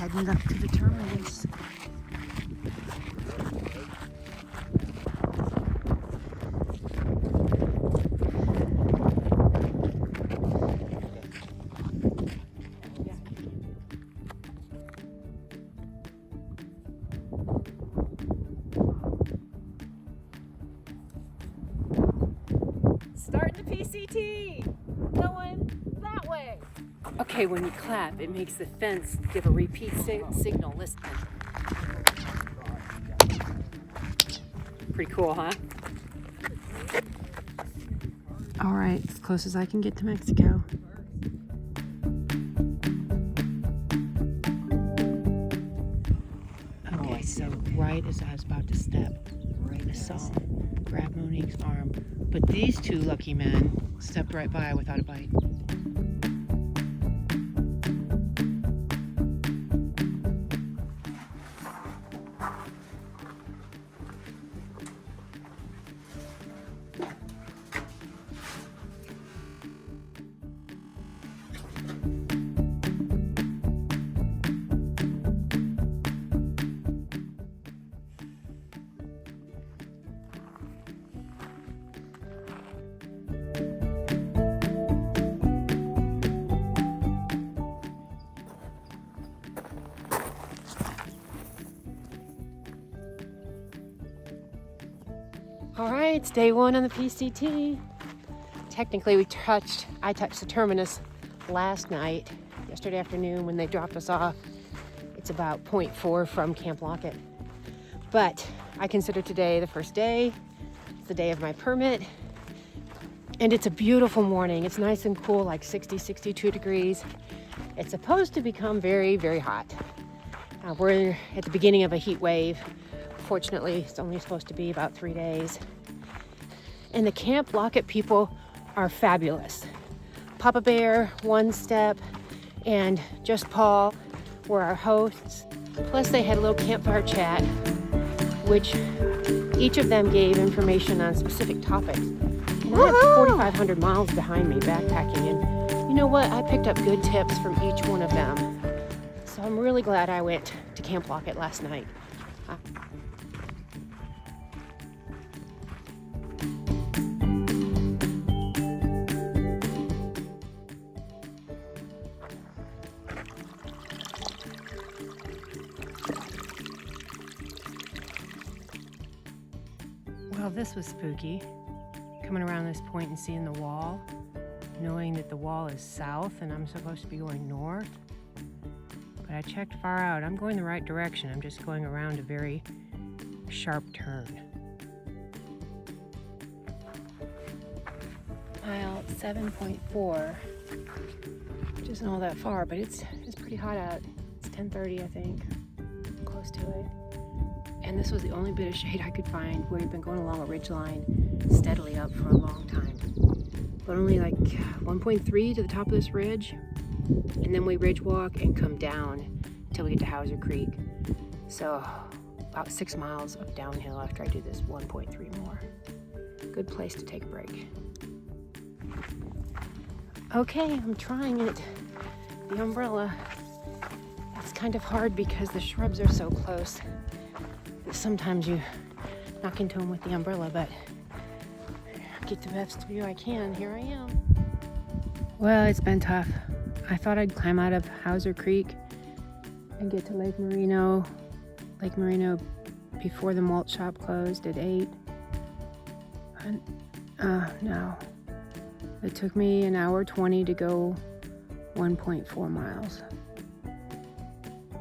heading up to the terminus. Starting the PCT! Going that way! Okay, when you clap, it makes the fence give a repeat signal. Listen. Pretty cool, huh? All right, as close as I can get to Mexico. Okay, so right as I was about to step, I saw him grab Monique's arm. But these two lucky men stepped right by without a bite. All right, it's day one on the PCT. Technically, I touched the terminus last night, yesterday afternoon when they dropped us off. It's about 0.4 from Camp Lockett. But I consider today the first day. It's the day of my permit. And it's a beautiful morning. It's nice and cool, like 60, 62 degrees. It's supposed to become very, very hot. We're at the beginning of a heat wave. Fortunately, it's only supposed to be about 3 days. And the Camp Lockett people are fabulous. Papa Bear, One Step, and Just Paul were our hosts. Plus they had a little campfire chat, which each of them gave information on specific topics. And I have 4,500 miles behind me backpacking, and you know what? I picked up good tips from each one of them. So I'm really glad I went to Camp Lockett last night. Well, this was spooky, coming around this point and seeing the wall, knowing that the wall is south and I'm supposed to be going north. But I checked far out. I'm going the right direction. I'm just going around a very sharp turn. Mile 7.4, which isn't all that far, but it's pretty hot out. It's 10:30, I think, close to it. And this was the only bit of shade I could find. We've been going along a ridge line steadily up for a long time. But only like 1.3 to the top of this ridge. And then we ridge walk and come down until we get to Hauser Creek. So about 6 miles of downhill after I do this 1.3 more. Good place to take a break. Okay, I'm trying it. The umbrella. It's kind of hard because the shrubs are so close. Sometimes you knock into them with the umbrella, but get the best view I can. Here I am. Well, it's been tough. I thought I'd climb out of Hauser Creek and get to Lake Moreno before the malt shop closed at 8. No. It took me an hour 20 to go 1.4 miles.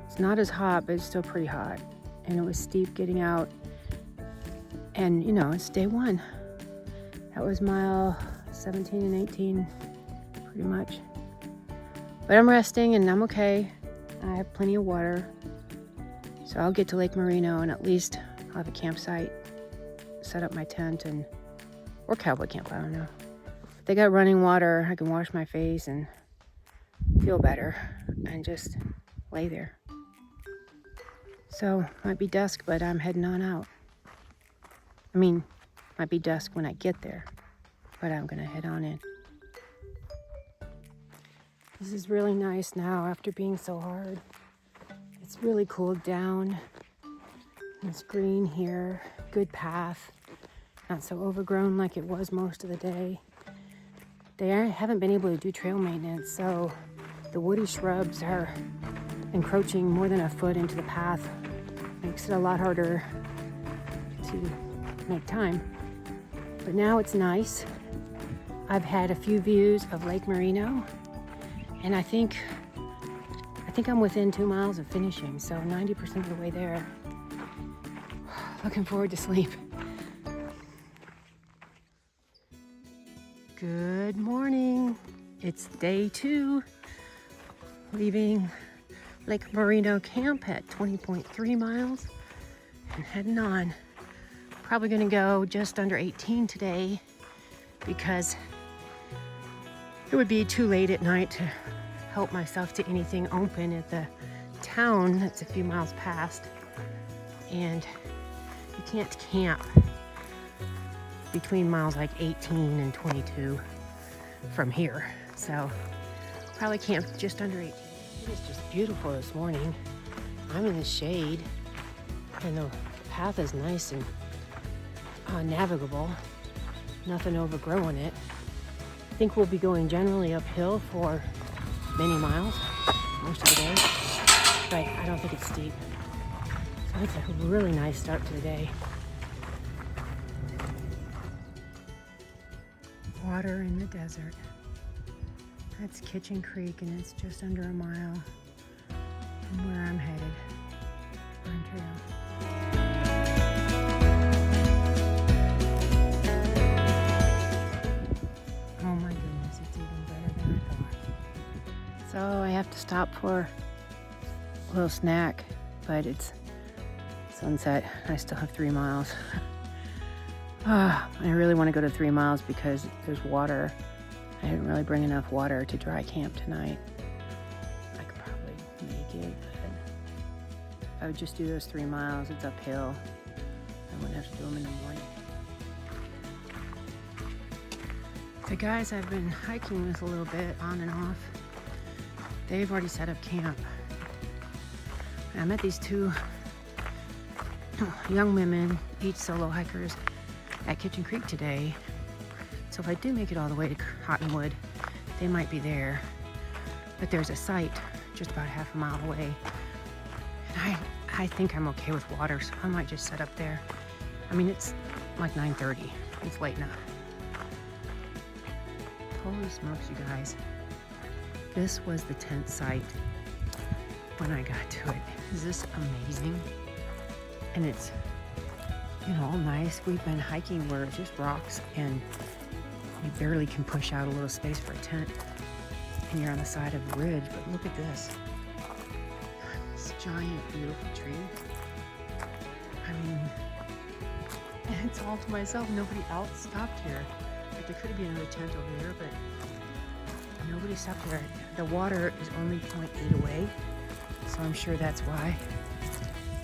It's not as hot, but it's still pretty hot. And it was steep getting out. And, you know, it's day one. That was mile 17 and 18, pretty much. But I'm resting and I'm okay. I have plenty of water. So I'll get to Lake Moreno and at least I'll have a campsite, set up my tent or cowboy camp, I don't know. If they got running water, I can wash my face and feel better and just lay there. So, might be dusk, but I'm heading on out. I mean, might be dusk when I get there, but I'm gonna head on in. This is really nice now after being so hard. It's really cooled down. It's green here, good path, not so overgrown like it was most of the day. They haven't been able to do trail maintenance, so the woody shrubs are encroaching more than a foot into the path. Makes it a lot harder to make time. But now it's nice. I've had a few views of Lake Moreno, and I think I'm within 2 miles of finishing, so 90% of the way there. Looking forward to sleep. Good morning. It's day 2, leaving Lake Moreno camp at 20.3 miles and heading on. Probably gonna go just under 18 today because it would be too late at night to help myself to anything open at the town that's a few miles past. And you can't camp between miles like 18 and 22 from here. So probably camp just under 18. It is just beautiful this morning. I'm in the shade and the path is nice and navigable. Nothing overgrowing it. I think we'll be going generally uphill for many miles most of the day, but I don't think it's steep. So it's a really nice start to the day. Water in the desert. That's Kitchen Creek, and it's just under a mile from where I'm headed on trail. Oh my goodness, it's even better than I thought. So I have to stop for a little snack, but it's sunset. I still have 3 miles. I really want to go to 3 miles because there's water. I didn't really bring enough water to dry camp tonight. I could probably make it, but I would just do those 3 miles. It's uphill. I wouldn't have to do them in the morning. The guys I've been hiking with a little bit on and off, they've already set up camp. I met these 2 young women, each solo hikers, at Kitchen Creek today. So if I do make it all the way to Cottonwood, they might be there. But there's a site just about half a mile away. And I think I'm okay with water, so I might just set up there. I mean, it's like 9:30. It's late enough. Holy smokes, you guys. This was the tent site when I got to it. Is this amazing? And it's, all nice. We've been hiking where it's just rocks and you barely can push out a little space for a tent. And you're on the side of a ridge, but look at this. This giant, beautiful tree. I mean, it's all to myself. Nobody else stopped here. Like, there could have been another tent over there, but nobody stopped here. The water is only 0.8 away, so I'm sure that's why.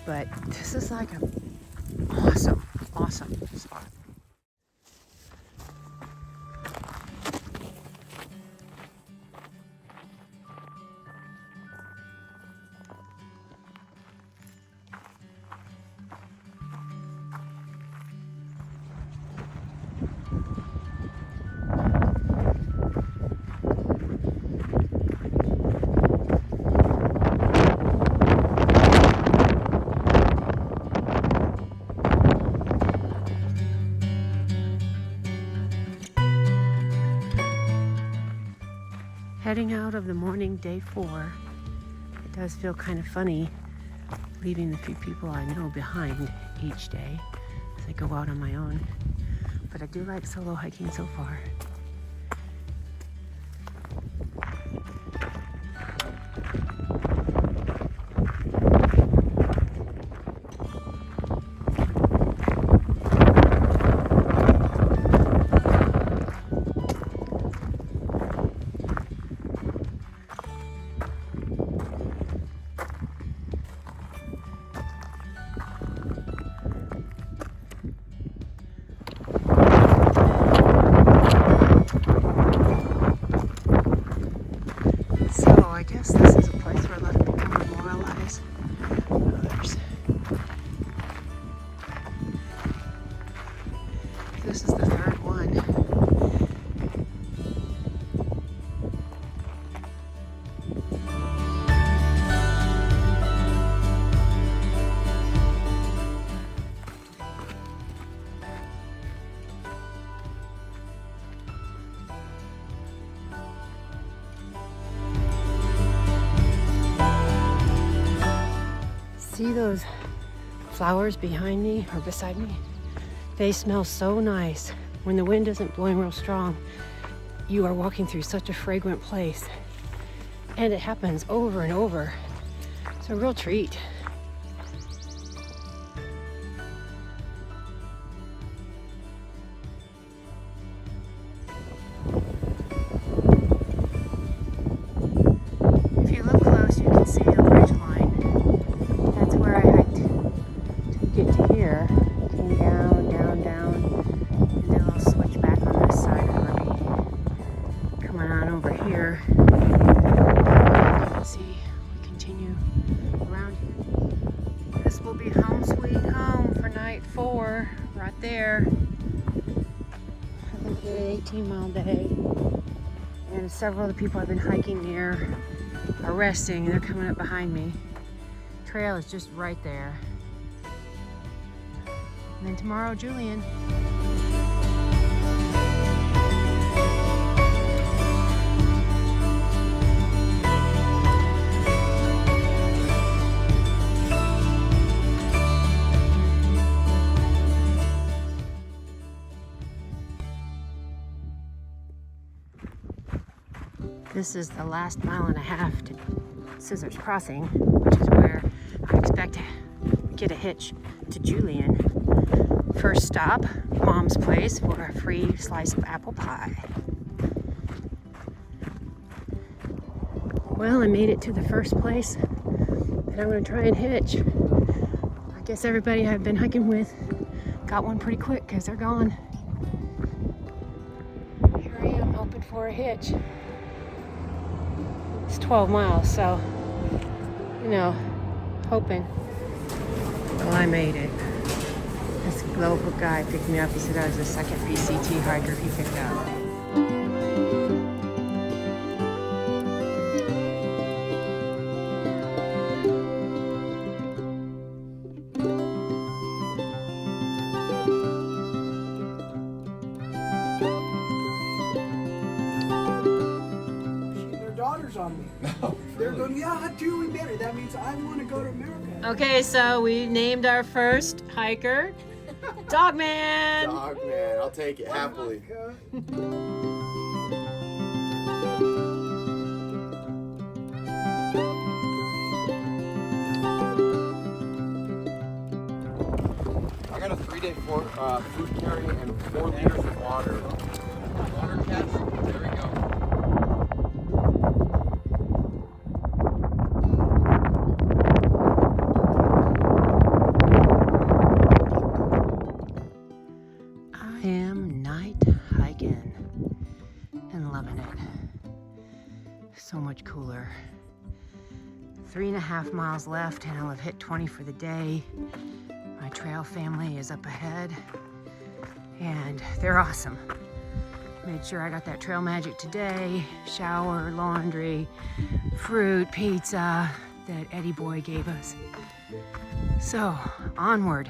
But this is like an awesome spot. Heading out of the morning, day 4, it does feel kind of funny leaving the few people I know behind each day as I go out on my own. But I do like solo hiking so far. See those flowers behind me or beside me? They smell so nice. When the wind isn't blowing real strong, you are walking through such a fragrant place. And it happens over and over. It's a real treat. If you look close, you can see the ridge line. That's where I hiked to get to here. Came down, down, down, and then I'll switch back on this side of the ravine. Coming on over here. You can see we continue around here. This will be home sweet home for night 4, right there. I think it's an 18-mile day. And several of the people I've been hiking near are resting, and they're coming up behind me. Trail is just right there. And then tomorrow, Julian. This is the last 1.5 miles to Scissors Crossing, which is where I expect to get a hitch to Julian. First stop, Mom's place for a free slice of apple pie. Well, I made it to the first place that I'm going to try and hitch. I guess everybody I've been hiking with got one pretty quick because they're gone. Here I am hoping for a hitch. It's 12 miles, so, you know, hoping. Well, I made it. This local guy picked me up. He said I was the second PCT hiker he picked up. On me. No, they're going, yeah, Julie made it. That means I want to go to America. Okay, so we named our first hiker Dogman. Dogman, I'll take it happily. I got a 3-day food carry and 4 liters of water. Water cats, there we go. So much cooler. 3.5 miles left and I'll have hit 20 for the day. My trail family is up ahead and they're awesome. Made sure I got that trail magic today. Shower, laundry, fruit, pizza that Eddie Boy gave us. So onward.